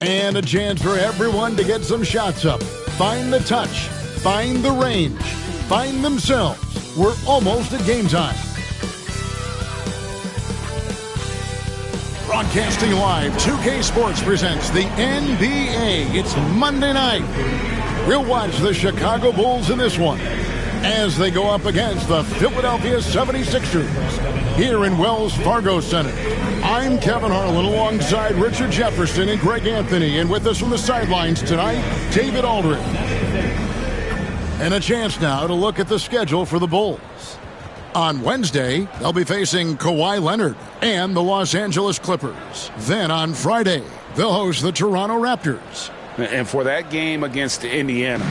And a chance for everyone to get some shots up. Find the touch. Find the range. Find themselves. We're almost at game time. Broadcasting live, 2K Sports presents the NBA. It's Monday night. We'll watch the Chicago Bulls in this one as they go up against the Philadelphia 76ers here in Wells Fargo Center. I'm Kevin Harlan alongside Richard Jefferson and Greg Anthony, and with us from the sidelines tonight, David Aldridge. And a chance now to look at the schedule for the Bulls. On Wednesday, they'll be facing Kawhi Leonard and the Los Angeles Clippers. Then on Friday, they'll host the Toronto Raptors. And for that game against Indiana,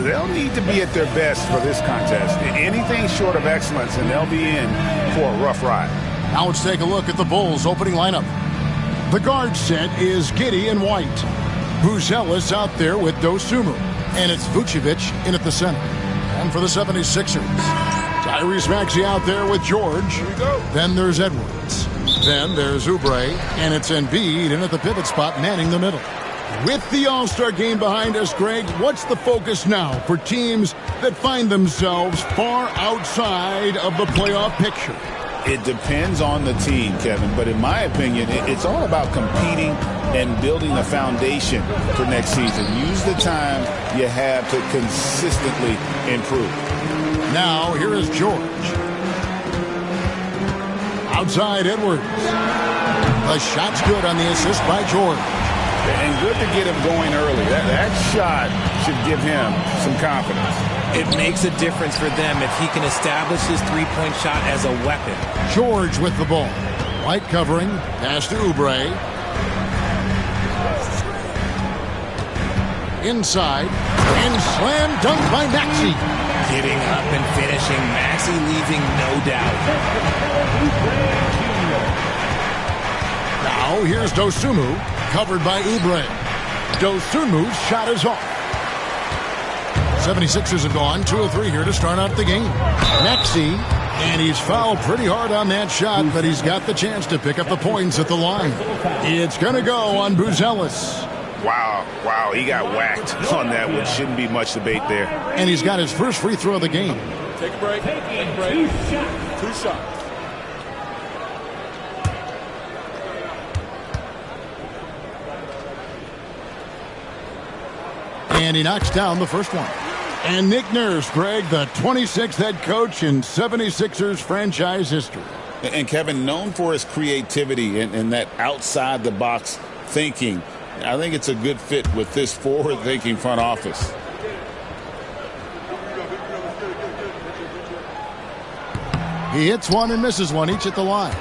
they'll need to be at their best for this contest. Anything short of excellence, and they'll be in for a rough ride. Now let's take a look at the Bulls' opening lineup. The guard set is Giddey and White. Buzelis out there with Dosunmu. And it's Vucevic in at the center. And for the 76ers, Tyrese Maxey out there with George. Here we go. Then there's Edwards. Then there's Oubre. And it's Embiid in at the pivot spot, manning the middle. With the All-Star game behind us, Greg, what's the focus now for teams that find themselves far outside of the playoff picture? It depends on the team, Kevin, but in my opinion, it's all about competing and building a foundation for next season. Use the time you have to consistently improve. Now, here is George. Outside Edwards. The shot's good on the assist by George. And good to get him going early. That shot should give him some confidence. It makes a difference for them if he can establish his three-point shot as a weapon. George with the ball. White covering. Pass to Oubre. Inside. And slam dunk by Maxey. Getting up and finishing. Maxey leaving no doubt. Now here's Dosunmu. Covered by Oubre. Dosunmu's shot is off. 76ers have gone 2 of 3 here to start out the game. Maxey, and he's fouled pretty hard on that shot, but he's got the chance to pick up the points at the line. It's going to go on Buzelis. Wow, he got whacked on that one. Shouldn't be much debate there. And he's got his first free throw of the game. Take a break. Two shots. And he knocks down the first one. And Nick Nurse, Greg, the 26th head coach in 76ers franchise history. And Kevin, known for his creativity and that outside-the-box thinking, I think it's a good fit with this forward-thinking front office. He hits one and misses one, each at the line.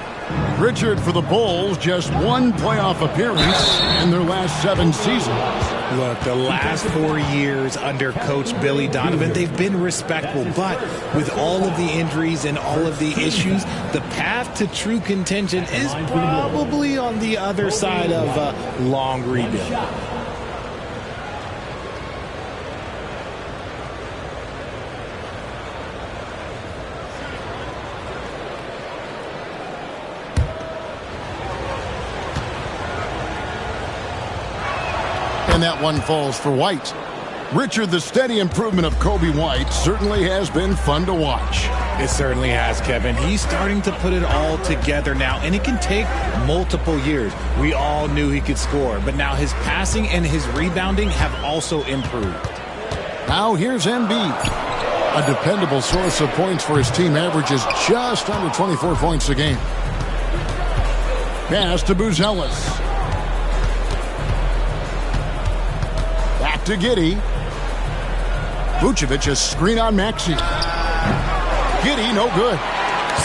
Richard, for the Bulls, just one playoff appearance in their last 7 seasons. Look, the last 4 years under Coach Billy Donovan, they've been respectable. But with all of the injuries and all of the issues, the path to true contention is probably on the other side of a long rebuild. And that one falls for White. Richard, the steady improvement of Kobe White certainly has been fun to watch. It certainly has, Kevin. He's starting to put it all together now, and it can take multiple years. We all knew he could score, but now his passing and his rebounding have also improved. Now here's Embiid. A dependable source of points for his team, averages just under 24 points a game. Pass to Buzelis. Back to Giddey. Vucevic, a screen on Maxey. Giddey, no good.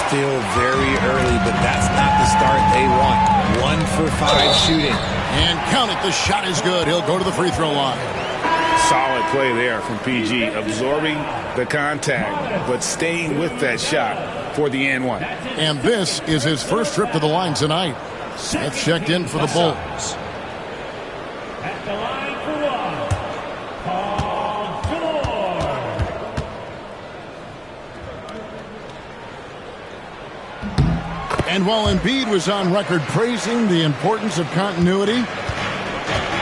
Still very early, but that's not the start they want. 1 for 5 shooting. And count it, the shot is good. He'll go to the free throw line. Solid play there from PG, absorbing the contact, but staying with that shot for the and one. And this is his first trip to the line tonight. Smith checked in for the Bulls. At the line for one, Paul George. And while Embiid was on record praising the importance of continuity,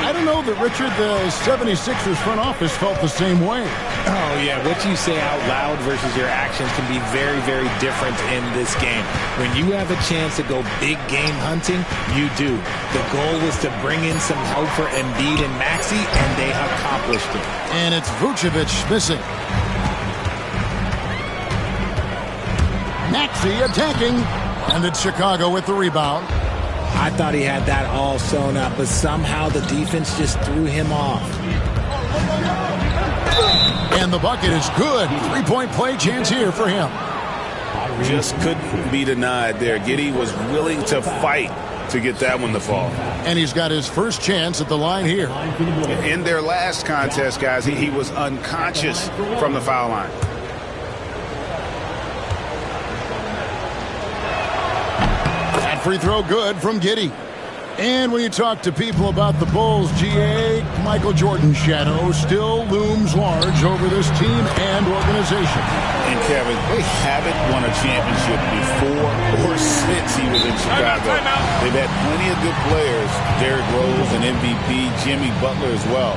I to know that, Richard, the 76ers front office felt the same way. Oh, yeah. What you say out loud versus your actions can be very, very different in this game. When you have a chance to go big game hunting, you do. The goal was to bring in some help for Embiid and Maxey, and they accomplished it. And it's Vucevic missing. Maxey attacking. And it's Chicago with the rebound. I thought he had that all sewn up, but somehow the defense just threw him off. And the bucket is good. Three-point play chance here for him. Just couldn't be denied there. Giddey was willing to fight to get that one to fall. And he's got his first chance at the line here. In their last contest, guys, he was unconscious from the foul line. Free throw good from Giddey. And when you talk to people about the Bulls, GA, Michael Jordan's shadow still looms large over this team and organization. And Kevin, they haven't won a championship before or since he was in Chicago. They've had plenty of good players, Derrick Rose and MVP, Jimmy Butler as well.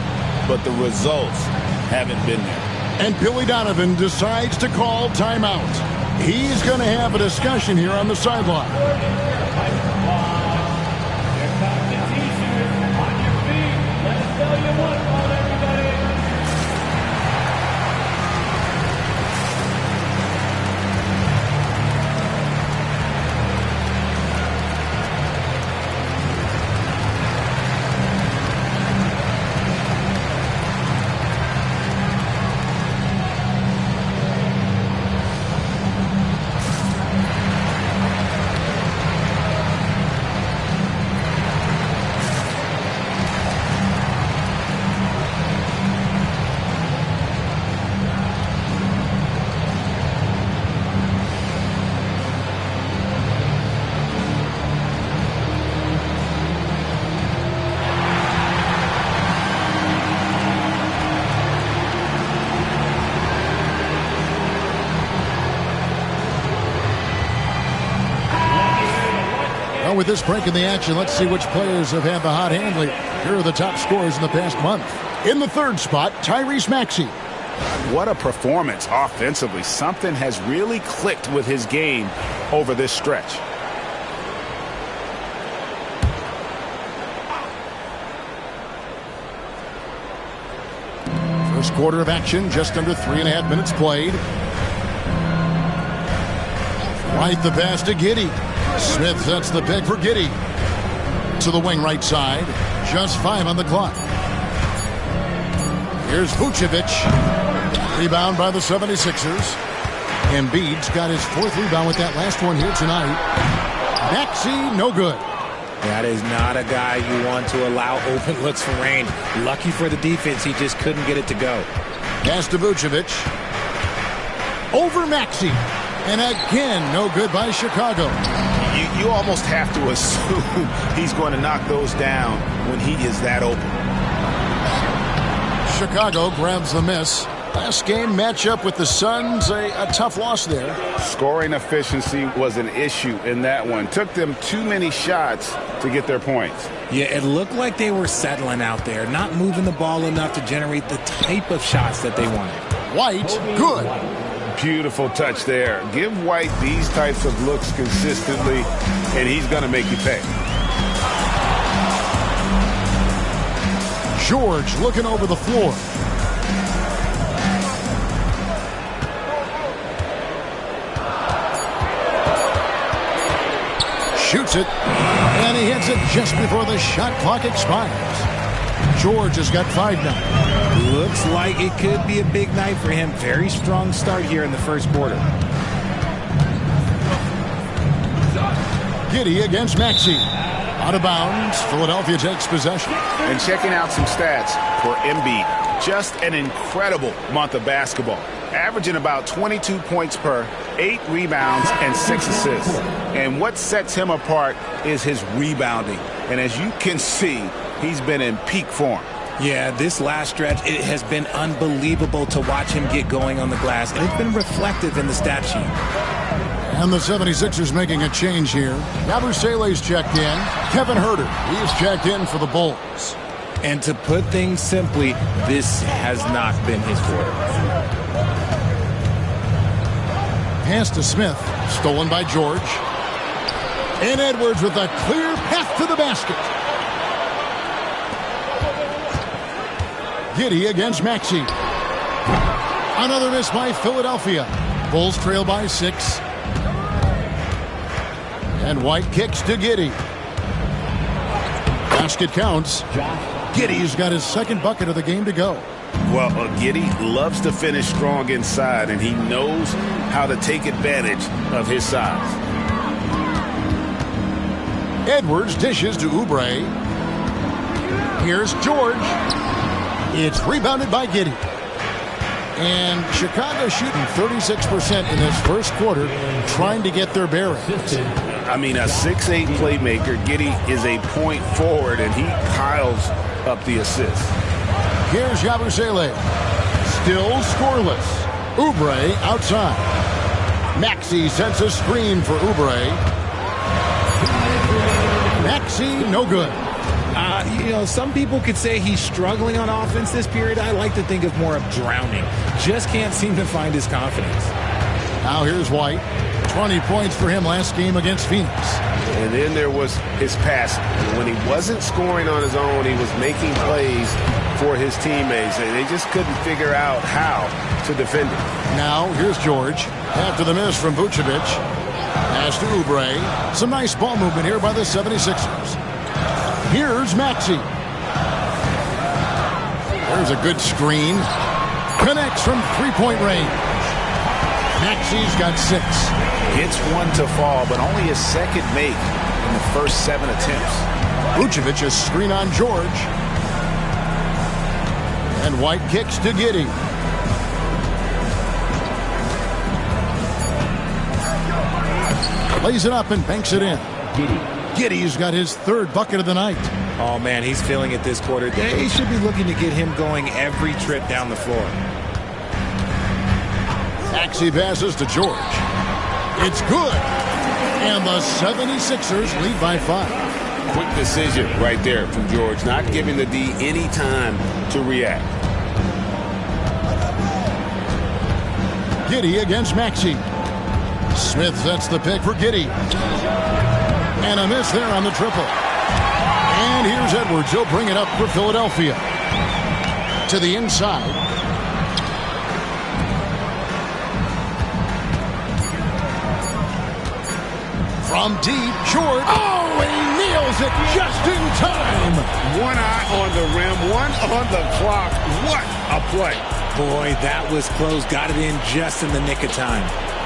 But the results haven't been there. And Billy Donovan decides to call timeout. He's going to have a discussion here on the sideline. With this break in the action, let's see which players have had the hot hand lately. Here are the top scorers in the past month. In the third spot, Tyrese Maxey. What a performance offensively. Something has really clicked with his game over this stretch. First quarter of action, just under 3.5 minutes played. Right the pass to Giddey. Smith sets the pick for Giddey. To the wing right side. Just 5 on the clock. Here's Vucevic. Rebound by the 76ers. Embiid's got his 4th rebound with that last one here tonight. Maxey, no good. That is not a guy you want to allow open looks for rain. Lucky for the defense, he just couldn't get it to go. Pass to Vucevic. Over Maxey. And again, no good by Chicago. You almost have to assume he's going to knock those down when he is that open. Chicago grabs the miss. Last game matchup with the Suns, a tough loss there. Scoring efficiency was an issue in that one. Took them too many shots to get their points. Yeah, it looked like they were settling out there, not moving the ball enough to generate the type of shots that they wanted. White, good. Beautiful touch there. Give White these types of looks consistently, and he's going to make you pay. George looking over the floor. Shoots it, and he hits it just before the shot clock expires. George has got 5 now. Looks like it could be a big night for him. Very strong start here in the first quarter. Giddey against Maxey. Out of bounds. Philadelphia takes possession. And checking out some stats for Embiid. Just an incredible month of basketball. Averaging about 22 points per, 8 rebounds, and 6 assists. And what sets him apart is his rebounding. And as you can see, he's been in peak form. Yeah, this last stretch, it has been unbelievable to watch him get going on the glass. And it's been reflective in the stat sheet. And the 76ers making a change here. Yabusele's checked in. Kevin Huerter, he's checked in for the Bulls. And to put things simply, this has not been his quarter. Pass to Smith, stolen by George. And Edwards with a clear path to the basket. Giddey against Maxey. Another miss by Philadelphia. Bulls trail by 6. And White kicks to Giddey. Basket counts. Giddey's got his second bucket of the game to go. Well, Giddey loves to finish strong inside, and he knows how to take advantage of his size. Edwards dishes to Oubre. Here's George. It's rebounded by Giddey. And Chicago shooting 36% in this first quarter, trying to get their bearings. I mean, a 6'8 playmaker. Giddey is a point forward, and he piles up the assists. Here's Yabusele. Still scoreless. Oubre outside. Maxey sets a screen for Oubre. Maxey, no good. Some people could say he's struggling on offense this period. I like to think of more of drowning. Just can't seem to find his confidence. Now here's White. 20 points for him last game against Phoenix. And then there was his pass. When he wasn't scoring on his own, he was making plays for his teammates. And they just couldn't figure out how to defend it. Now here's George. After the miss from Vucevic. Pass to Oubre. Some nice ball movement here by the 76ers. Here's Maxey. There's a good screen. Connects from three-point range. Maxey's got 6. Gets one to fall, but only his second make in the first 7 attempts. Vucevic's screen on George. And White kicks to Giddey. Lays it up and banks it in. Giddey's got his third bucket of the night. Oh, man, he's feeling it this quarter. They should be looking to get him going every trip down the floor. Maxey passes to George. It's good. And the 76ers lead by 5. Quick decision right there from George, not giving the D any time to react. Giddey against Maxey. Smith sets the pick for Giddey. And a miss there on the triple. And here's Edwards. He'll bring it up for Philadelphia. To the inside. From deep, George. Oh, and he nails it just in time. One eye on the rim, one on the clock. What a play. Boy, that was close. Got it in just in the nick of time.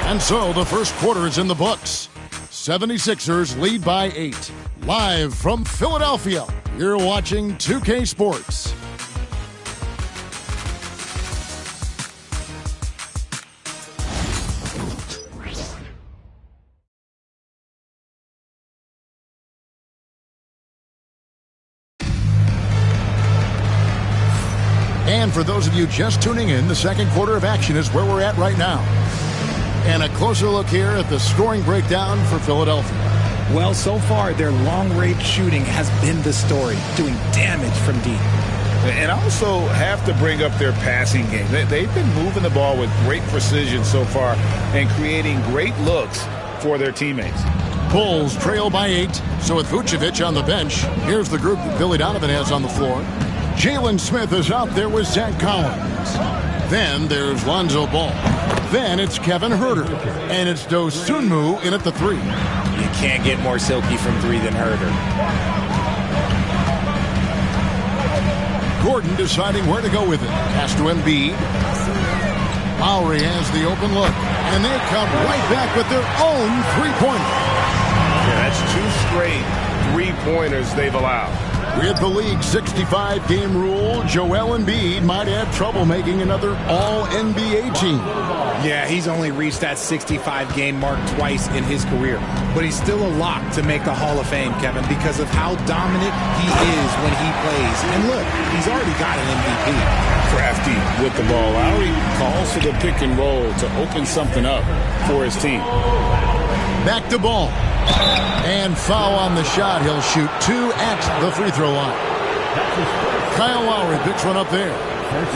And so the first quarter is in the books. 76ers lead by 8. Live from Philadelphia, you're watching 2K Sports. And for those of you just tuning in, the second quarter of action is where we're at right now. And a closer look here at the scoring breakdown for Philadelphia. Well, so far, their long-range shooting has been the story, doing damage from deep. And also have to bring up their passing game. They've been moving the ball with great precision so far and creating great looks for their teammates. Bulls trail by 8. So with Vucevic on the bench, here's the group that Billy Donovan has on the floor. Jalen Smith is out there with Zach Collins. Then there's Lonzo Ball. Then it's Kevin Huerter. And it's Dosunmu in at the 3. You can't get more silky from 3 than Huerter. Gordon deciding where to go with it. Pass to Embiid. Lowry has the open look. And they come right back with their own three-pointer. Yeah, that's 2 straight three-pointers they've allowed. With the league's 65-game rule, Joel Embiid might have trouble making another All-NBA team. Yeah, he's only reached that 65-game mark twice in his career. But he's still a lock to make the Hall of Fame, Kevin, because of how dominant he is when he plays. And look, he's already got an MVP. Crafty with the ball. Lowry calls for the pick and roll to open something up for his team. Back to Ball. And foul on the shot. He'll shoot 2 at the free throw line. Kyle Lowry picks one up there.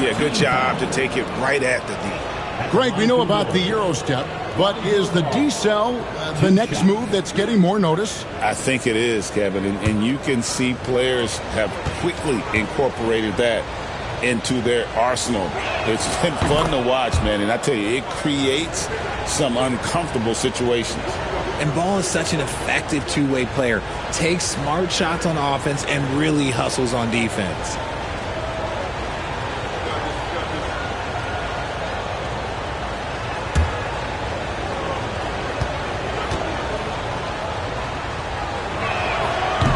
Yeah, good job to take it right at the D. Greg, we know about the Euro step, but is the D-cell the next move that's getting more notice? I think it is, Kevin, and you can see players have quickly incorporated that into their arsenal. It's been fun to watch, man, and I tell you, it creates some uncomfortable situations. And Ball is such an effective two-way player. Takes smart shots on offense and really hustles on defense.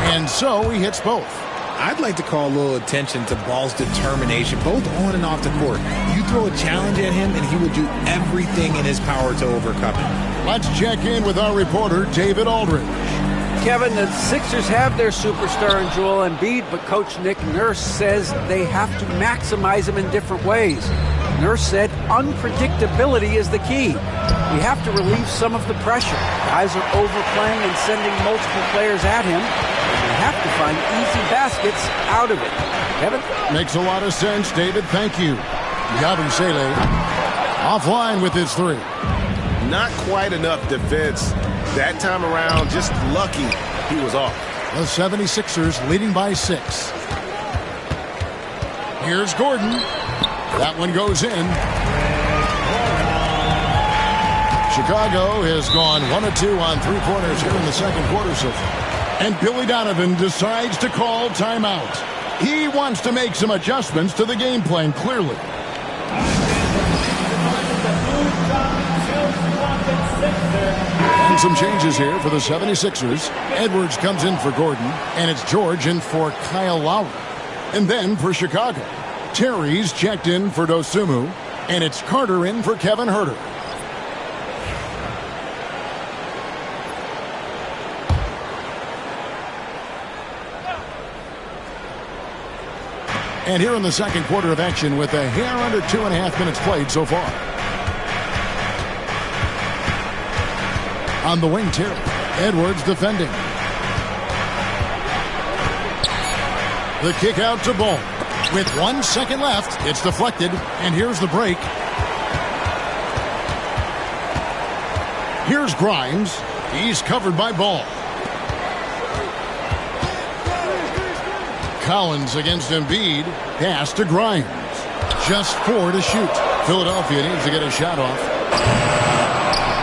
And so he hits both. I'd like to call a little attention to Ball's determination, both on and off the court. You throw a challenge at him, and he will do everything in his power to overcome it. Let's check in with our reporter, David Aldridge. Kevin, the Sixers have their superstar in Joel Embiid, but Coach Nick Nurse says they have to maximize him in different ways. Nurse said unpredictability is the key. We have to relieve some of the pressure. Guys are overplaying and sending multiple players at him. We have to find easy baskets out of it. Kevin? Makes a lot of sense, David. Thank you. Yabusele offline with his three. Not quite enough defense that time around. Just lucky he was off. The 76ers leading by 6. Here's Gordon. That one goes in. Chicago has gone 1 of 2 on three-pointers here in the second quarter so far. And Billy Donovan decides to call timeout. He wants to make some adjustments to the game plan, clearly. And some changes here for the 76ers. Edwards comes in for Gordon, and it's George in for Kyle Lowry. And then for Chicago, Terry's checked in for Dosunmu, and it's Carter in for Kevin Huerter. And here in the second quarter of action with a hair under 2.5 minutes played so far. On the wing, Terry. Edwards defending. The kick out to Ball. With 1 second left, it's deflected, and here's the break. Here's Grimes. He's covered by Ball. Collins against Embiid. Pass to Grimes. Just 4 to shoot. Philadelphia needs to get a shot off.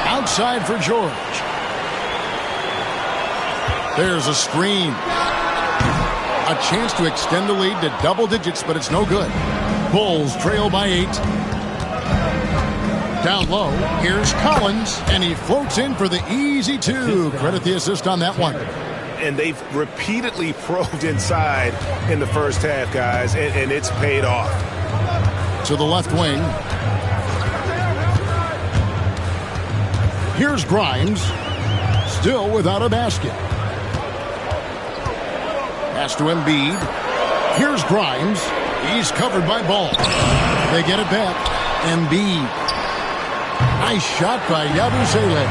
Outside for George. There's a screen. A chance to extend the lead to double digits, but it's no good. Bulls trail by 8. Down low, here's Collins, and he floats in for the easy 2. Credit the assist on that one. And they've repeatedly probed inside in the first half, guys, and it's paid off. To the left wing. Here's Grimes, still without a basket. Pass to Embiid. Here's Grimes. He's covered by Ball. They get it back. Embiid. Nice shot by Yabusele.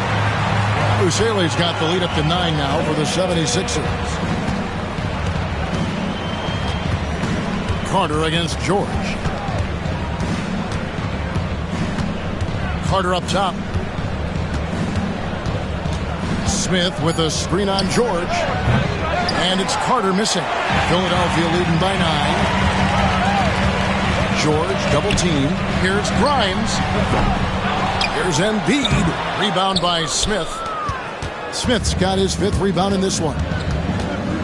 Yabusele's got the lead up to 9 now for the 76ers. Carter against George. Carter up top. Smith with a screen on George. And it's Carter missing. Philadelphia leading by 9. George double team. Here's Grimes. Here's Embiid. Rebound by Smith. Smith's got his 5th rebound in this one.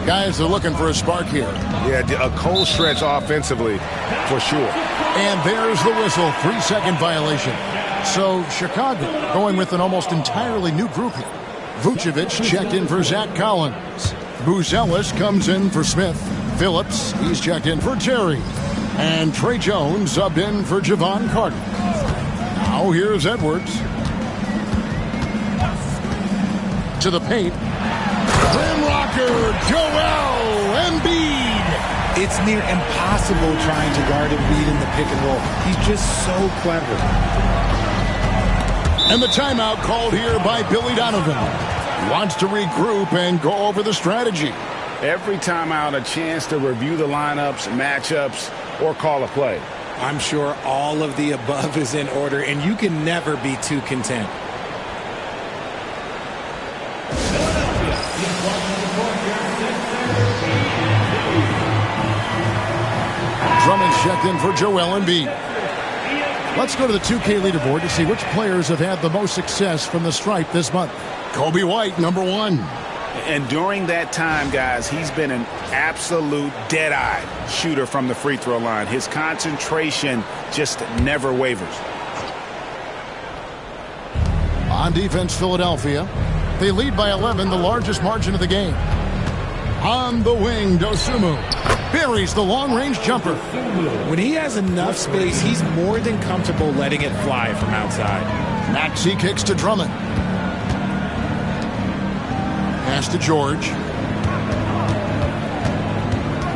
Guys are looking for a spark here. Yeah, a cold stretch offensively for sure. And there's the whistle. 3-second violation. So Chicago going with an almost entirely new group here. Vucevic checked in for Zach Collins. Buzelis comes in for Smith. Phillips, he's checked in for Terry. And Trey Jones subbed in for Javon Carter. Now here's Edwards. To the paint. Rim rocker, Joel Embiid. It's near impossible trying to guard Embiid in the pick and roll. He's just so clever. And the timeout called here by Billy Donovan. He wants to regroup and go over the strategy. Every time out, a chance to review the lineups, matchups, or call a play. I'm sure all of the above is in order, and you can never be too content. Drummond's checked in for Joel Embiid. Let's go to the 2K leaderboard to see which players have had the most success from the stripe this month. Kobe White, number 1. And during that time, guys, he's been an absolute dead-eye shooter from the free throw line. His concentration just never wavers. On defense, Philadelphia. They lead by 11, the largest margin of the game. On the wing, Dosunmu buries the long-range jumper. When he has enough space, he's more than comfortable letting it fly from outside. Maxey kicks to Drummond. Pass to George.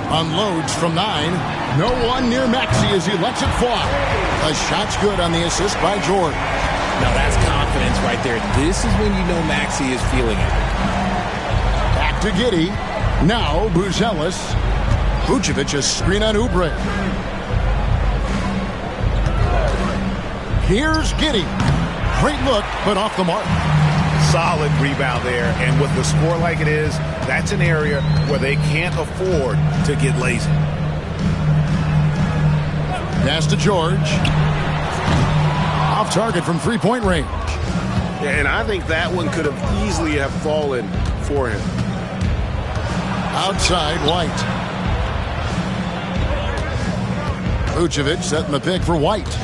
Unloads from 9. No one near Maxey as he lets it fly. A shot's good on the assist by George. Now that's confidence right there. This is when you know Maxey is feeling it. Back to Giddey. Now Buzelis. Vucevic a screen on Oubre. Here's Giddey. Great look, but off the mark. Solid rebound there, and with the score like it is, that's an area where they can't afford to get lazy. Pass to George. Off target from three-point range. And I think that one could have easily have fallen for him. Outside, White. Vucevic setting the pick for White.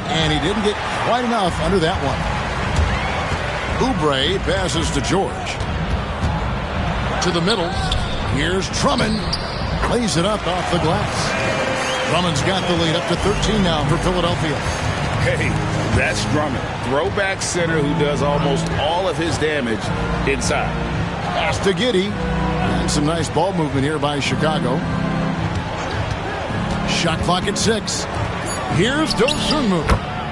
And he didn't get quite enough under that one. Oubre passes to George. To the middle. Here's Drummond. Lays it up off the glass. Drummond's got the lead up to 13 now for Philadelphia. Hey, that's Drummond. Throwback center who does almost all of his damage inside. Pass to Giddey. And some nice ball movement here by Chicago. Shot clock at 6. Here's Dosunmu.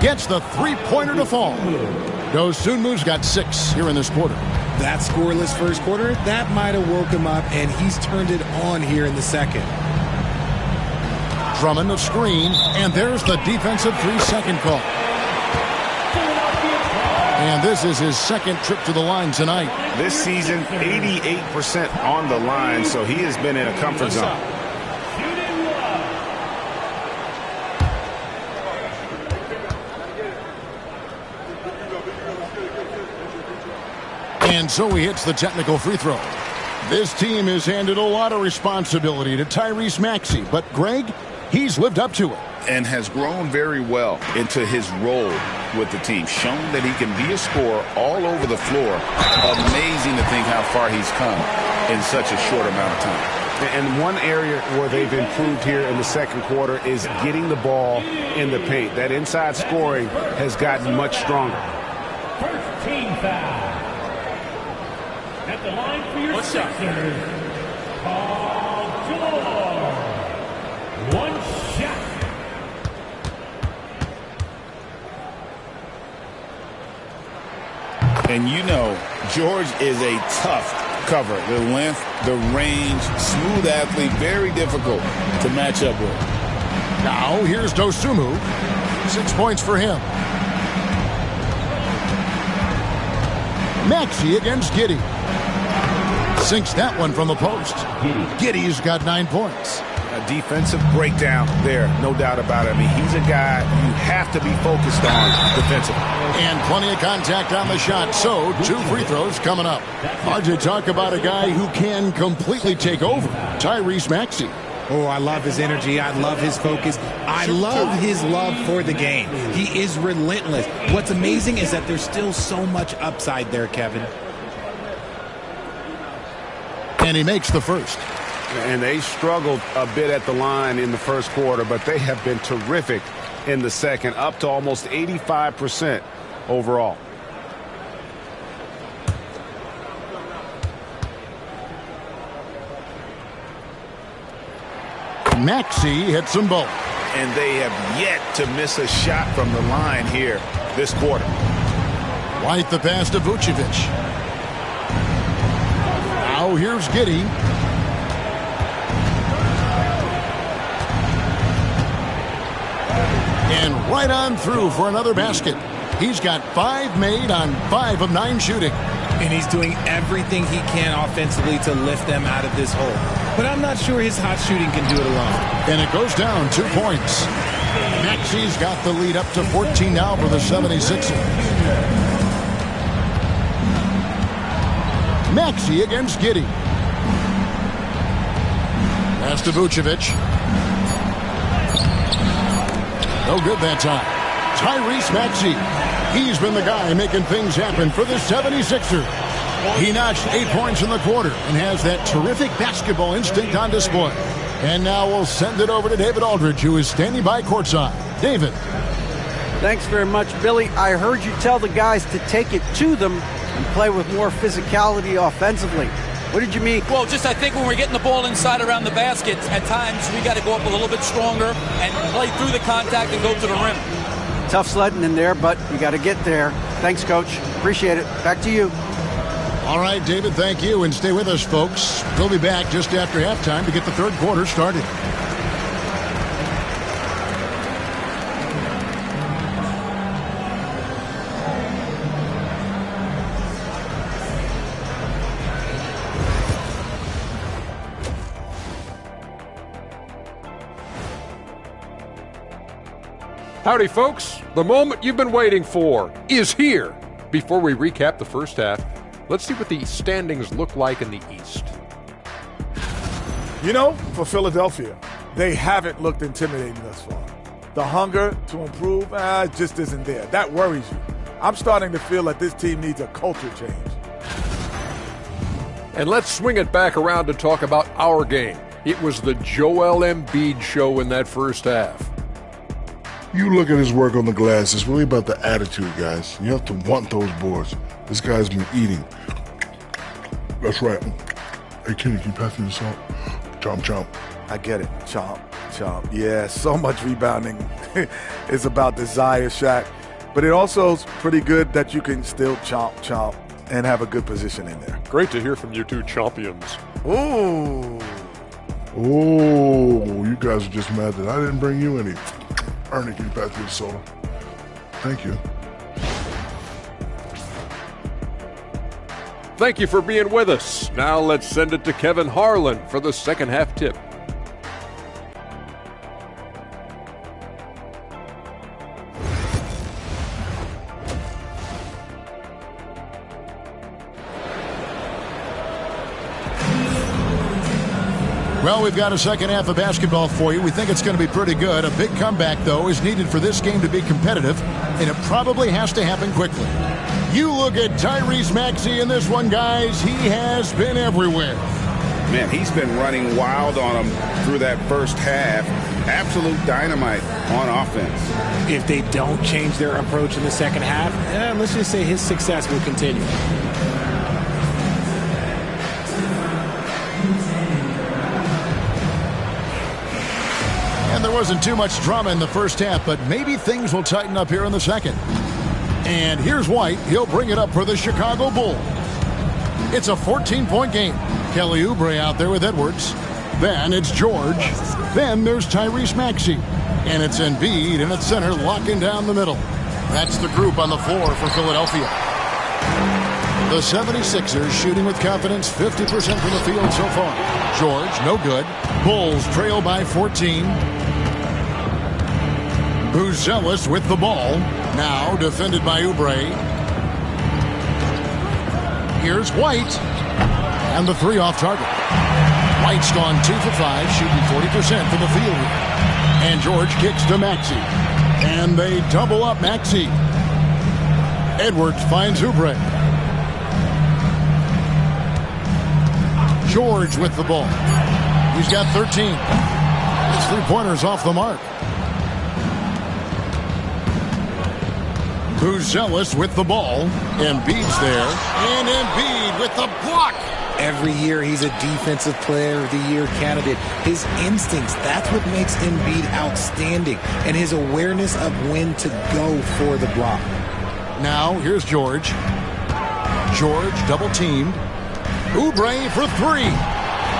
Gets the three-pointer to fall. Dosunmu's got 6 here in this quarter. That scoreless first quarter, that might have woke him up, and he's turned it on here in the second. Drummond a screen, and there's the defensive 3-second call. And this is his second trip to the line tonight. This season, 88% on the line, so he has been in a comfort zone. And so he hits the technical free throw. This team has handed a lot of responsibility to Tyrese Maxey, but Greg, he's lived up to it. And has grown very well into his role with the team. Shown that he can be a scorer all over the floor. Amazing to think how far he's come in such a short amount of time. And one area where they've improved here in the second quarter is getting the ball in the paint. That inside scoring has gotten much stronger. First team foul. At the line for your Sixers, Paul George. One shot. And you know, George is a tough cover. The length, the range, smooth athlete, very difficult to match up with. Now, here's Dosunmu. 6 points for him. Maxey against Giddey. Sinks that one from the post. Giddey's got 9 points. A defensive breakdown there, no doubt about it. I mean, he's a guy you have to be focused on defensively. And plenty of contact on the shot, so 2 free throws coming up. Hard to talk about a guy who can completely take over. Tyrese Maxey. Oh, I love his energy. I love his focus. I love his love for the game. He is relentless. What's amazing is that there's still so much upside there, Kevin. And he makes the first. And they struggled a bit at the line in the first quarter, but they have been terrific in the second, up to almost 85% overall. Maxey hits them both. And they have yet to miss a shot from the line here this quarter. White the pass to Vucevic. Now Now here's Giddey. And right on through for another basket. He's got 5 made on 5 of 9 shooting. And he's doing everything he can offensively to lift them out of this hole. But I'm not sure his hot shooting can do it alone. And it goes down 2 points. Maxi's got the lead up to 14 now for the 76ers. Maxi against Giddey. Pass to Vucevic. No good that time. Tyrese Maxey. He's been the guy making things happen for the 76ers. He notched 8 points in the quarter and has that terrific basketball instinct on display. And now we'll send it over to David Aldridge, who is standing by courtside. David. Thanks very much, Billy. I heard you tell the guys to take it to them and play with more physicality offensively. What did you mean? Well, just I think when we're getting the ball inside around the basket, at times we got to go up a little bit stronger and play through the contact and go to the rim. Tough sledding in there, but you got to get there. Thanks, Coach. Appreciate it. Back to you. All right, David, thank you. And stay with us, folks. We'll be back just after halftime to get the third quarter started. Howdy, folks. The moment you've been waiting for is here. Before we recap the first half, let's see what the standings look like in the East. You know, for Philadelphia, they haven't looked intimidating thus far. The hunger to improve just isn't there. That worries you. I'm starting to feel that this team needs a culture change. And let's swing it back around to talk about our game. It was the Joel Embiid show in that first half. You look at his work on the glass, it's really about the attitude, guys. You have to want those boards. This guy's been eating. That's right. Hey, Kenny, can you pass me the salt? Chomp, chomp. I get it. Chomp, chomp. Yeah, so much rebounding. It's about desire, Shaq. But it also is pretty good that you can still chomp, chomp, and have a good position in there. Great to hear from you two champions. Ooh. Oh, you guys are just mad that I didn't bring you any. Ernie, can you pass me the soda? Thank you. Thank you for being with us. Now let's send it to Kevin Harlan for the second half tip. Well, we've got a second half of basketball for you. We think it's going to be pretty good. A big comeback, though, is needed for this game to be competitive, and it probably has to happen quickly. You look at Tyrese Maxey in this one, guys. He has been everywhere. Man, he's been running wild on them through that first half. Absolute dynamite on offense. If they don't change their approach in the second half, let's just say his success will continue. And there wasn't too much drama in the first half, but maybe things will tighten up here in the second. And here's White. He'll bring it up for the Chicago Bulls. It's a 14-point game. Kelly Oubre out there with Edwards. Then it's George. Then there's Tyrese Maxey. And it's Embiid in its center, locking down the middle. That's the group on the floor for Philadelphia. The 76ers shooting with confidence, 50% from the field so far. George, no good. Bulls trail by 14. Buzelis with the ball. Now defended by Oubre. Here's White. And the three off target. White's gone 2 for 5, shooting 40% from the field. And George kicks to Maxey. And they double up Maxey. Edwards finds Oubre. George with the ball. He's got 13. His three-pointers off the mark. Buzelis with the ball. Embiid's there. And Embiid with the block. Every year he's a Defensive Player of the Year candidate. His instincts, that's what makes Embiid outstanding. And his awareness of when to go for the block. Now, here's George. George double-teamed. Oubre for three.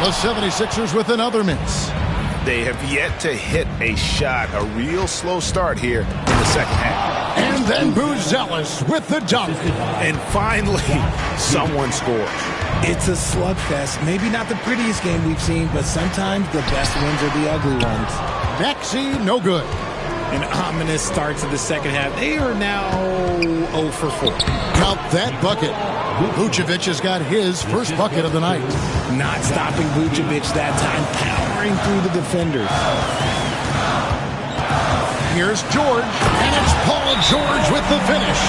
The 76ers with another miss. They have yet to hit a shot, a real slow start here in the second half. And then Buzelis with the dunk. And finally, someone scores. It's a slugfest. Maybe not the prettiest game we've seen, but sometimes the best ones are the ugly ones. Maxey, no good. An ominous start to the second half. They are now 0 for 4. Count that bucket. Vucevic has got his first bucket of the night. Not stopping Vucevic that time, powering through the defenders. Here's George, and it's Paul George with the finish.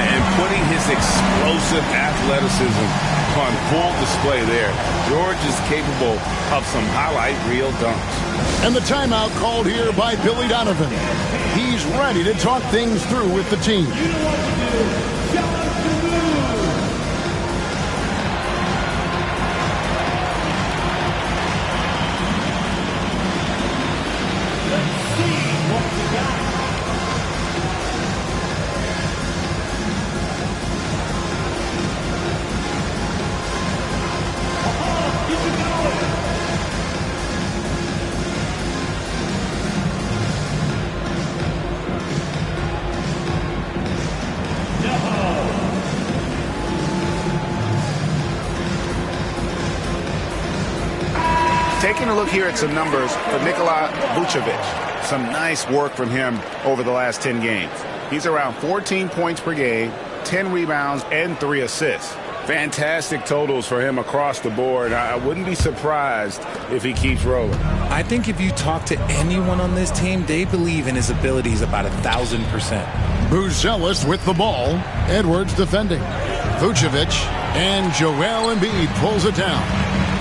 And putting his explosive athleticism on full display there. George is capable of some highlight reel dunks. And the timeout called here by Billy Donovan. He's ready to talk things through with the team. Taking a look here at some numbers for Nikola Vucevic. Some nice work from him over the last 10 games. He's around 14 points per game, 10 rebounds, and 3 assists. Fantastic totals for him across the board. I wouldn't be surprised if he keeps rolling. I think if you talk to anyone on this team, they believe in his abilities about 1,000%. Buzelis with the ball. Edwards defending. Vucevic and Joel Embiid pulls it down.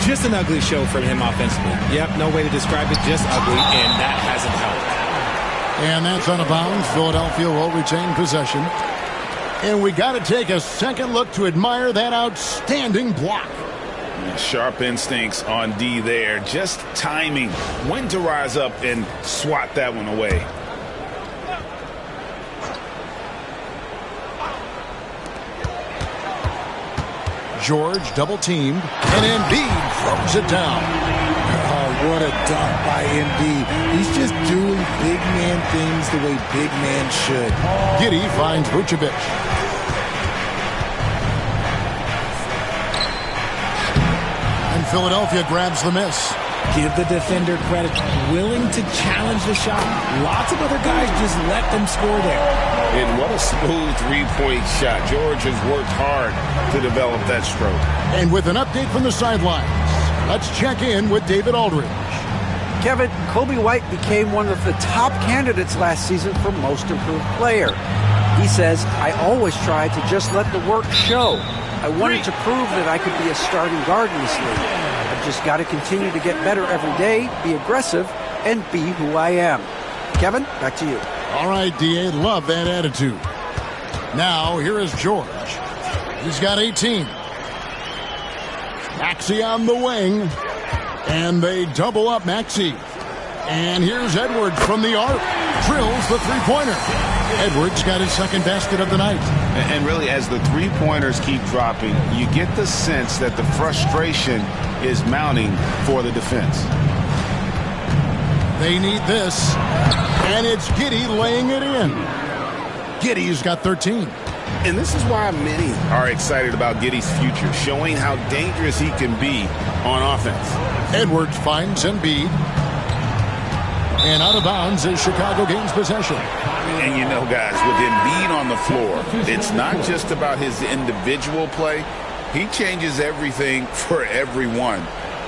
Just an ugly show from him offensively. Yep, no way to describe it, just ugly, and that hasn't helped. And that's out of bounds. Philadelphia will retain possession. And we got to take a second look to admire that outstanding block. Sharp instincts on D there. Just timing when to rise up and swat that one away. George double teamed, and Embiid throws it down. Oh, what a dunk by Embiid. He's just doing big man things the way big man should. Giddey finds Vucevic. And Philadelphia grabs the miss. Give the defender credit. Willing to challenge the shot. Lots of other guys just let them score there. And what a smooth three-point shot. George has worked hard to develop that stroke. And with an update from the sidelines, let's check in with David Aldridge. Kevin, Kobe White became one of the top candidates last season for Most Improved Player. He says, I always tried to just let the work show. I wanted to prove that I could be a starting guard in this league. I've just got to continue to get better every day, be aggressive, and be who I am. Kevin, back to you. All right, D.A., love that attitude. Now, here is George. He's got 18. Maxey on the wing. And they double up Maxey. And here's Edwards from the arc. Drills the three-pointer. Edwards got his second basket of the night. And really, as the three-pointers keep dropping, you get the sense that the frustration is mounting for the defense. They need this. And it's Giddey laying it in. Giddey's got 13. And this is why many are excited about Giddey's future, showing how dangerous he can be on offense. Edwards finds Embiid. And out of bounds as Chicago gains possession. And you know, guys, with Embiid on the floor, it's not just about his individual play. He changes everything for everyone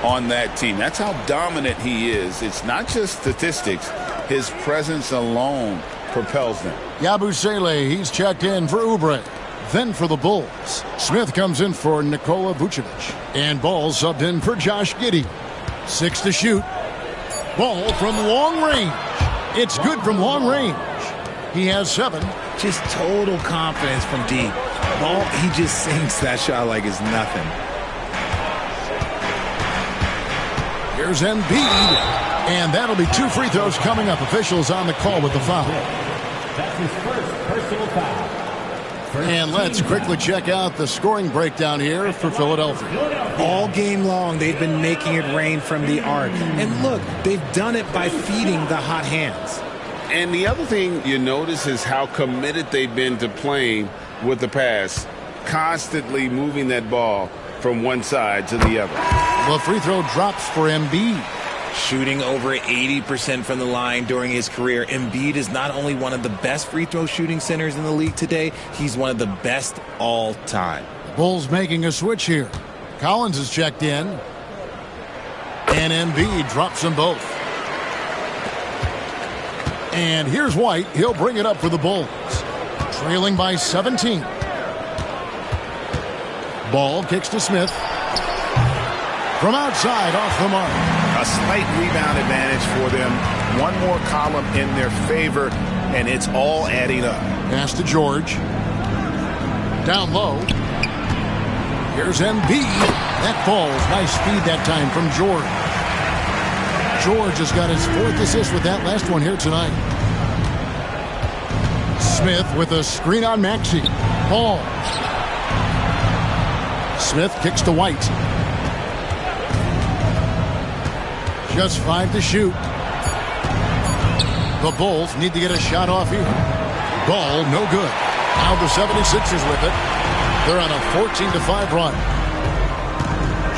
on that team. That's how dominant he is. It's not just statistics. His presence alone propels them. Yabusele, he's checked in for Oubre. Then for the Bulls, Smith comes in for Nikola Vucevic. And Ball subbed in for Josh Giddey. 6 to shoot. Ball from long range. It's good from long range. He has 7. Just total confidence from D. Ball, he just sinks that shot like it's nothing. Here's Embiid. And that'll be 2 free throws coming up. Officials on the call with the foul. That's his first personal foul. And let's quickly check out the scoring breakdown here for Philadelphia. All game long, they've been making it rain from the arc. And look, they've done it by feeding the hot hands. And the other thing you notice is how committed they've been to playing with the pass, constantly moving that ball from one side to the other. The free throw drops for Embiid. Shooting over 80% from the line during his career, Embiid is not only one of the best free throw shooting centers in the league today, he's one of the best all time. Bulls making a switch here. Collins is checked in. And Embiid drops them both. And here's White. He'll bring it up for the Bulls. Trailing by 17. Ball kicks to Smith. From outside, off the mark. A slight rebound advantage for them. One more column in their favor, and it's all adding up. Pass to George. Down low. Here's Embiid. That falls. Nice speed that time from George. George has got his 4th assist with that last one here tonight. Smith with a screen on Maxey. Ball. Smith kicks to White. Just 5 to shoot. The Bulls need to get a shot off here. Ball, no good. Now the 76ers with it. They're on a 14-5 run.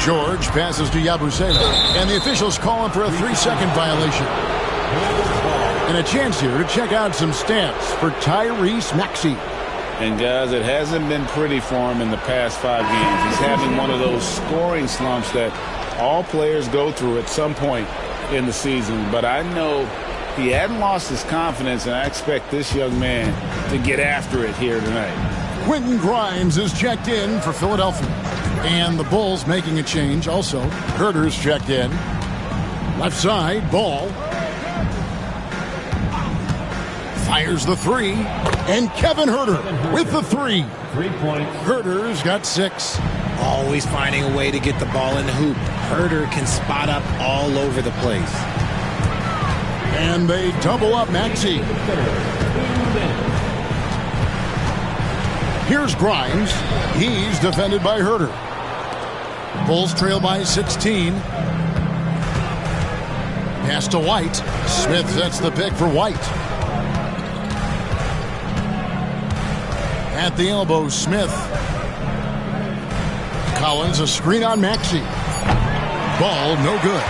George passes to Yabusele. And the officials call him for a 3-second violation. And a chance here to check out some stats for Tyrese Maxey. And guys, it hasn't been pretty for him in the past 5 games. He's having one of those scoring slumps that all players go through at some point in the season. But I know he hadn't lost his confidence, and I expect this young man to get after it here tonight. Quentin Grimes is checked in for Philadelphia. And the Bulls making a change also. Herter's checked in. Left side, Ball. Fires the 3. And Kevin Huerter with the 3. 3 points. Herter's got 6. Always finding a way to get the ball in the hoop. Huerter can spot up all over the place. And they double up Maxey. Here's Grimes. He's defended by Huerter. Bulls trail by 16. Pass to White. Smith sets the pick for White. At the elbow, Smith. Collins, a screen on Maxey. Ball, no good.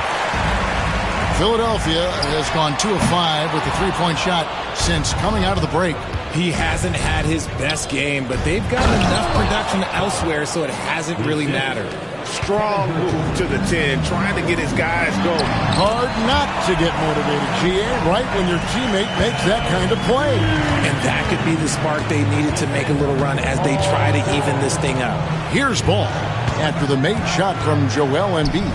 Philadelphia has gone 2 of 5 with the 3-point shot since coming out of the break. He hasn't had his best game, but they've gotten enough production elsewhere, so it hasn't really mattered. Strong move to the 10, trying to get his guys going. Hard not to get motivated, GA, right when your teammate makes that kind of play. And that could be the spark they needed to make a little run as they try to even this thing up. Here's Ball after the made shot from Joel Embiid.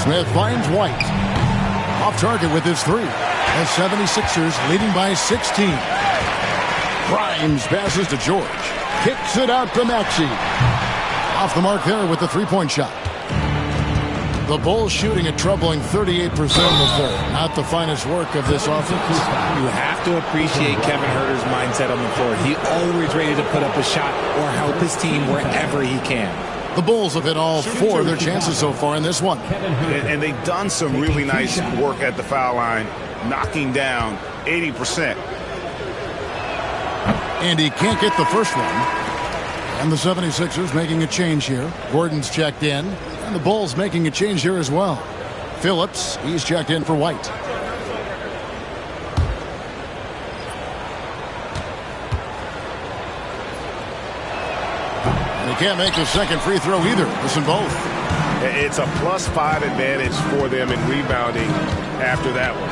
Smith finds White. Off target with his 3. The 76ers leading by 16. Grimes passes to George. Kicks it out to Maxey. Off the mark there with the 3-point shot. The Bulls shooting a troubling 38% before. Not the finest work of this offense. You have to appreciate Kevin Huerter's mindset on the floor. He always ready to put up a shot or help his team wherever he can. The Bulls have hit all 4 of their chances so far in this one. And they've done some really nice work at the foul line, knocking down 80%. And he can't get the first one. And the 76ers making a change here. Gordon's checked in. And the Bulls making a change here as well. Phillips, he's checked in for White. And he can't make the second free throw either. Listen both. It's a +5 advantage for them in rebounding after that one.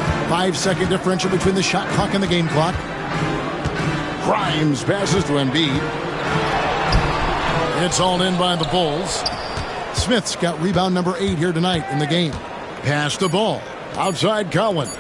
5-second differential between the shot clock and the game clock. Grimes passes to Embiid. It's all in by the Bulls. Smith's got rebound number 8 here tonight in the game. Pass the ball. Outside Collins.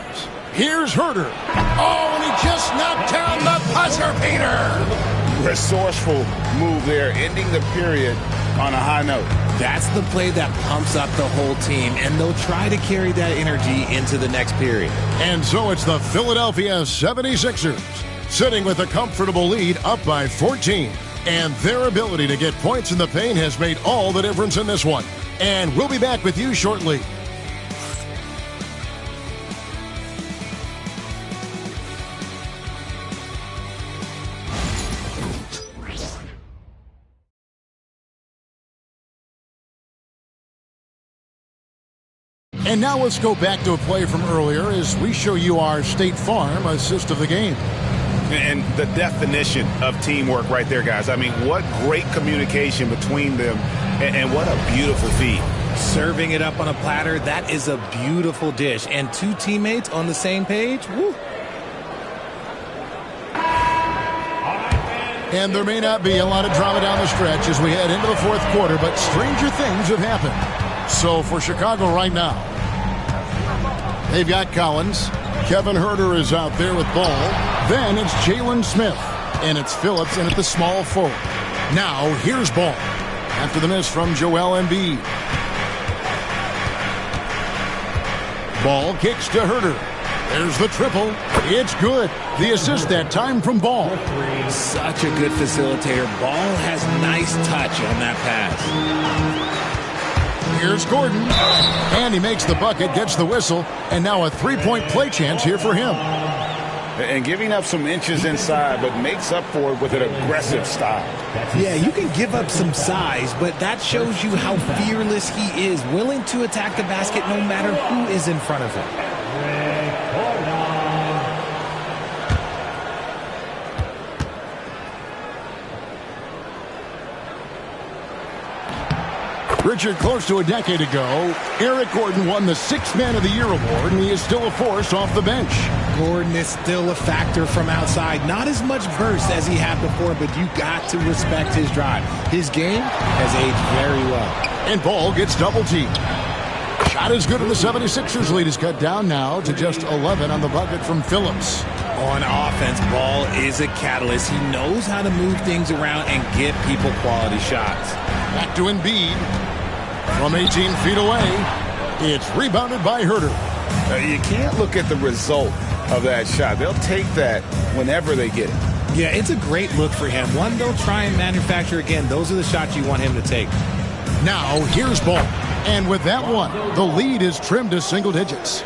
Here's Huerter. Oh, and he just knocked down the buzzer beater. Resourceful move there, ending the period on a high note. That's the play that pumps up the whole team, and they'll try to carry that energy into the next period. And so it's the Philadelphia 76ers sitting with a comfortable lead up by 14. And their ability to get points in the paint has made all the difference in this one. And we'll be back with you shortly. And now let's go back to a play from earlier as we show you our State Farm assist of the game. And the definition of teamwork right there, guys. I mean, what great communication between them, and what a beautiful feed. Serving it up on a platter, that is a beautiful dish. And two teammates on the same page, woo. And there may not be a lot of drama down the stretch as we head into the fourth quarter, but stranger things have happened. So for Chicago right now, they've got Collins. Kevin Huerter is out there with ball. Then it's Jalen Smith. And it's Phillips in at the small forward. Now here's ball. After the miss from Joel Embiid. Ball kicks to Huerter. There's the triple. It's good. The assist that time from Ball. Such a good facilitator. Ball has nice touch on that pass. Here's Gordon. And he makes the bucket, gets the whistle, and now a three-point play chance here for him. And giving up some inches inside, but makes up for it with an aggressive style. Yeah, you can give up some size, but that shows you how fearless he is, willing to attack the basket no matter who is in front of him. Richard, close to a decade ago, Eric Gordon won the Sixth Man of the Year award, and he is still a force off the bench. Gordon is still a factor from outside. Not as much burst as he had before, but you got to respect his drive. His game has aged very well. And Ball gets double-teamed. Shot is good, and the 76ers lead is cut down now to just 11 on the bucket from Phillips. On offense, Ball is a catalyst. He knows how to move things around and get people quality shots. Back to Embiid. From 18 feet away, it's rebounded by Huerter. You can't look at the result of that shot. They'll take that whenever they get it. Yeah, it's a great look for him. One they'll try and manufacture again. Those are the shots you want him to take. Now, here's Ball. And with that one, the lead is trimmed to single digits.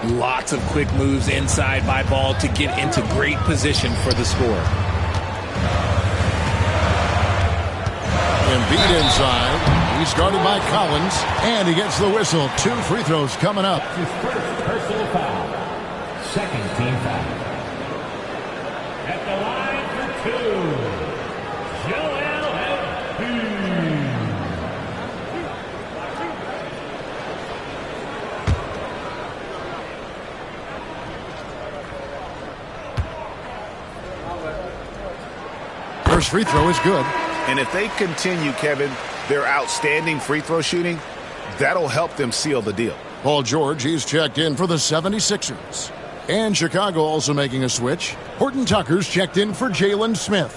Lots of quick moves inside by Ball to get into great position for the score. Embiid inside. He's guarded by Collins, and he gets the whistle. 2 free throws coming up. His first personal foul. Second team foul. At the line for 2, Joel Embiid. First free throw is good. And if they continue, Kevin, their outstanding free throw shooting, that'll help them seal the deal. Paul George, he's checked in for the 76ers. And Chicago also making a switch. Horton Tucker's checked in for Jalen Smith.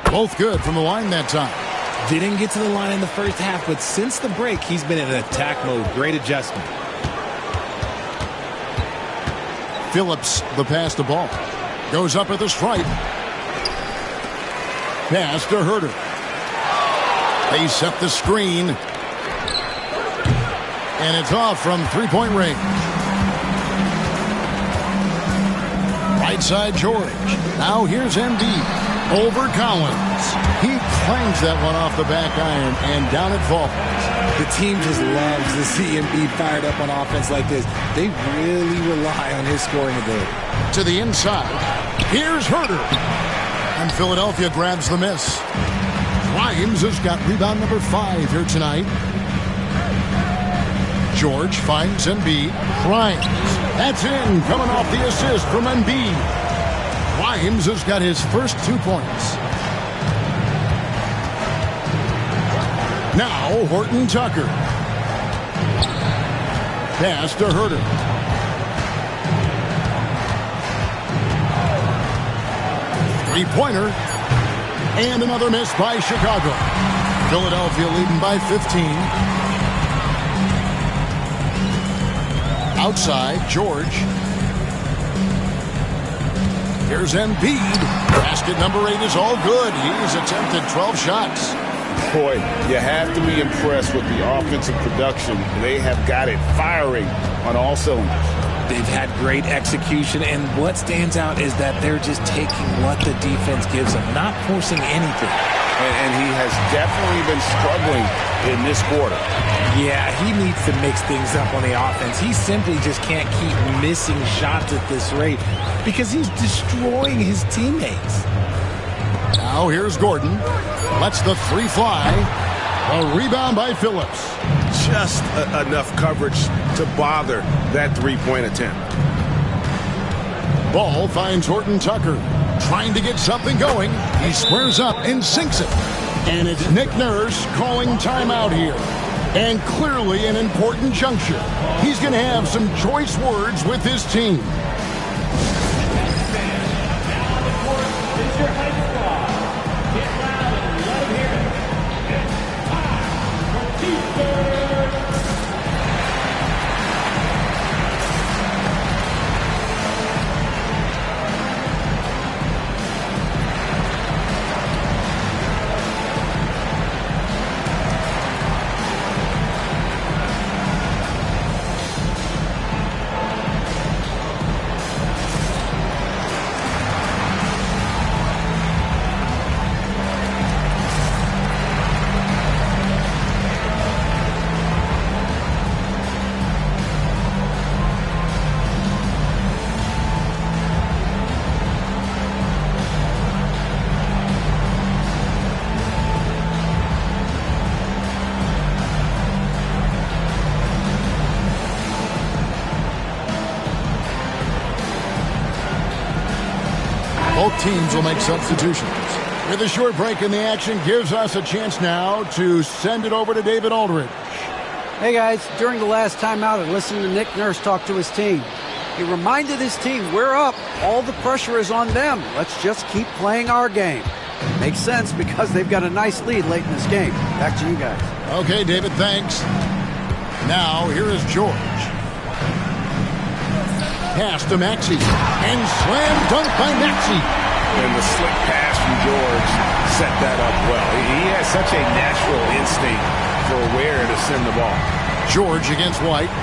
Both good from the line that time. Didn't get to the line in the first half, but since the break, he's been in attack mode. Great adjustment. Phillips, the pass to Ball. Goes up at the stripe. Pass to Huerter. They set the screen. And it's off from three-point range. Right side, George. Now here's Embiid. Over Collins. He clangs that one off the back iron, and down it falls. The team just loves to see Embiid fired up on offense like this. They really rely on his scoring ability. To the inside. Here's Huerter. And Philadelphia grabs the miss. Grimes has got rebound number 5 here tonight. George finds Embiid. Grimes. That's in. Coming off the assist from Embiid. Grimes has got his first 2 points. Now Horton Tucker. Pass to Huerter. Three-pointer. And another miss by Chicago. Philadelphia leading by 15. Outside, George. Here's Embiid. Basket number 8 is all good. He's attempted 12 shots. Boy, you have to be impressed with the offensive production. They have got it firing on all cylinders. They've had great execution, and what stands out is that they're just taking what the defense gives them, not forcing anything. And he has definitely been struggling in this quarter. Yeah, he needs to mix things up on the offense. He simply just can't keep missing shots at this rate because he's destroying his teammates. Now here's Gordon. Lets the 3 fly. A rebound by Phillips. Just enough coverage to bother that three-point attempt. Ball finds Horton Tucker. Trying to get something going. He squares up and sinks it. And it's Nick Nurse calling timeout here. And clearly an important juncture. He's going to have some choice words with his team. Both teams will make substitutions. With a short break in the action, gives us a chance now to send it over to David Aldridge. Hey guys, during the last timeout, I listened to Nick Nurse talk to his team. He reminded his team, we're up. All the pressure is on them. Let's just keep playing our game. Makes sense because they've got a nice lead late in this game. Back to you guys. Okay, David, thanks. Now, here is George. Pass to Maxey. And slam dunk by Maxey. And the slick pass from George set that up well. He has such a natural instinct for where to send the ball. George against White.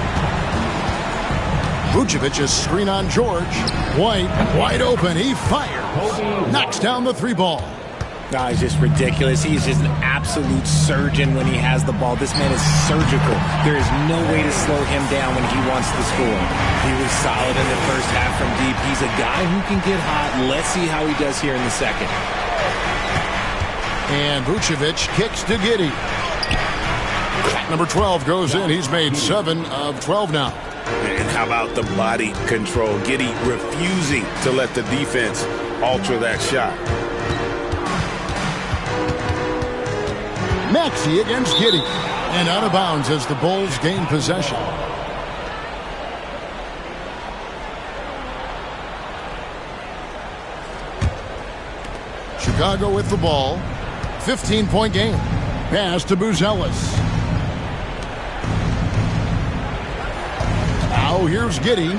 Vucevic is screen on George. White wide open. He fires. Knocks down the 3 ball. No, he's just ridiculous. He's just an absolute surgeon when he has the ball. This man is surgical. There is no way to slow him down when he wants to score. He was solid in the first half from deep. He's a guy who can get hot. Let's see how he does here in the second. And Vucevic kicks to Giddey. Shot number 12 goes in. He's made 7 of 12 now. And how about the body control? Giddey refusing to let the defense alter that shot. Maxey against Giddey. And out of bounds as the Bulls gain possession. Chicago with the ball. 15-point game. Pass to Buzelis. Now here's Giddey.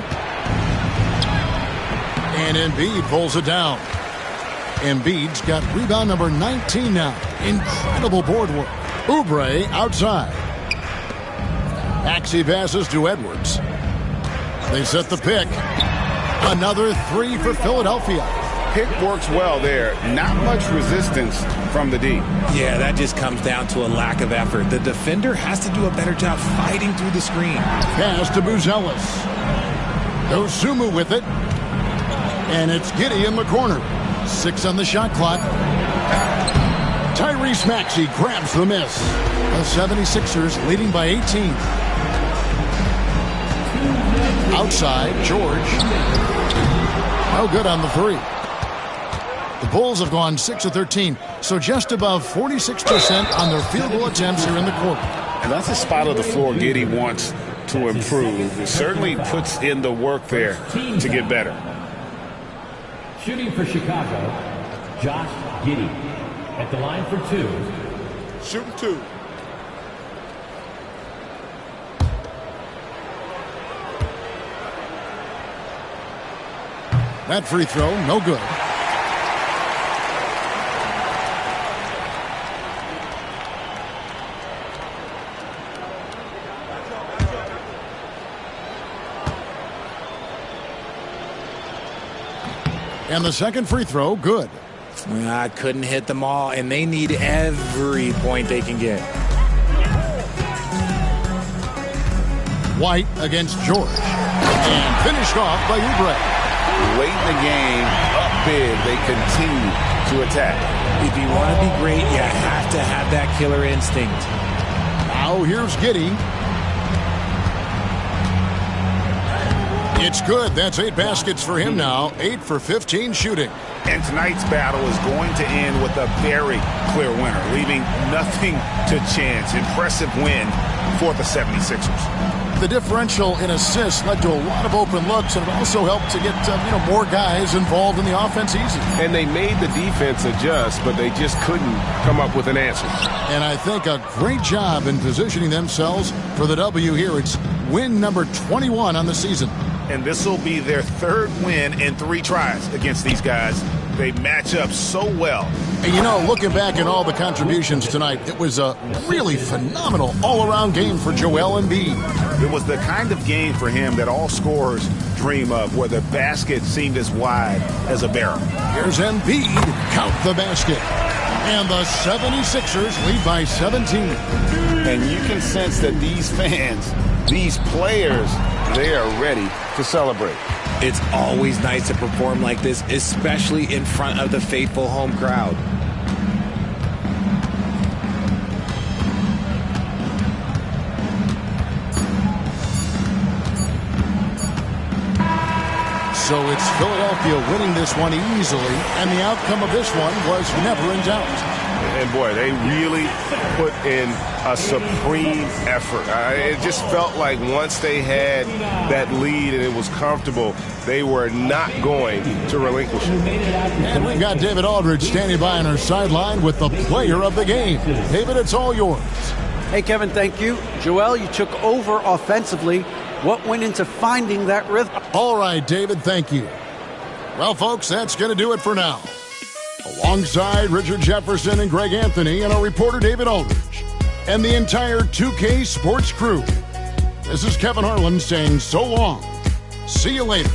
And Embiid pulls it down. Embiid's got rebound number 19 now. Incredible board work. Oubre outside. Maxey passes to Edwards. They set the pick. Another 3 for Philadelphia. Pick works well there. Not much resistance from the D. Yeah, that just comes down to a lack of effort. The defender has to do a better job fighting through the screen. Pass to Buzelis. Dosunmu with it. And it's Giddey in the corner. 6 on the shot clock. Tyrese Maxey grabs the miss. The 76ers leading by 18. Outside, George. No good on the 3. The Bulls have gone 6 of 13, so just above 46% on their field goal attempts here in the quarter. And that's a spot of the floor Giddey wants to improve. It certainly puts in the work there to get better. Shooting for Chicago, Josh Giddey. At the line for 2. Shooting 2. That free throw, no good. And the second free throw, good. I couldn't hit them all, and they need every point they can get. White against George. And finished off by Oubre. Late in the game, up big, they continue to attack. If you want to be great, you have to have that killer instinct. Now here's Giddey. It's good. That's 8 baskets for him now. 8 for 15 shooting. And tonight's battle is going to end with a very clear winner, leaving nothing to chance. Impressive win for the 76ers. The differential in assists led to a lot of open looks, and it also helped to get more guys involved in the offense easy. And they made the defense adjust, but they just couldn't come up with an answer. And I think a great job in positioning themselves for the W here. It's win number 21 on the season. And this will be their 3rd win in 3 tries against these guys. They match up so well. And looking back at all the contributions tonight, it was a really phenomenal all-around game for Joel Embiid. It was the kind of game for him that all scorers dream of, where the basket seemed as wide as a barrel. Here's Embiid, count the basket. And the 76ers lead by 17. And you can sense that these fans, these players, they are ready to celebrate. It's always nice to perform like this, especially in front of the faithful home crowd. So it's Philadelphia winning this one easily, and the outcome of this one was never in doubt. And boy, they really put in a supreme effort. It just felt like once they had that lead and it was comfortable, they were not going to relinquish it. And we've got David Aldridge standing by on our sideline with the player of the game. David, it's all yours. Hey, Kevin, thank you. Joel, you took over offensively. What went into finding that rhythm? All right, David, thank you. Well, folks, that's going to do it for now. Alongside Richard Jefferson and Greg Anthony and our reporter David Aldridge and the entire 2K Sports crew, this is Kevin Harlan saying so long. See you later.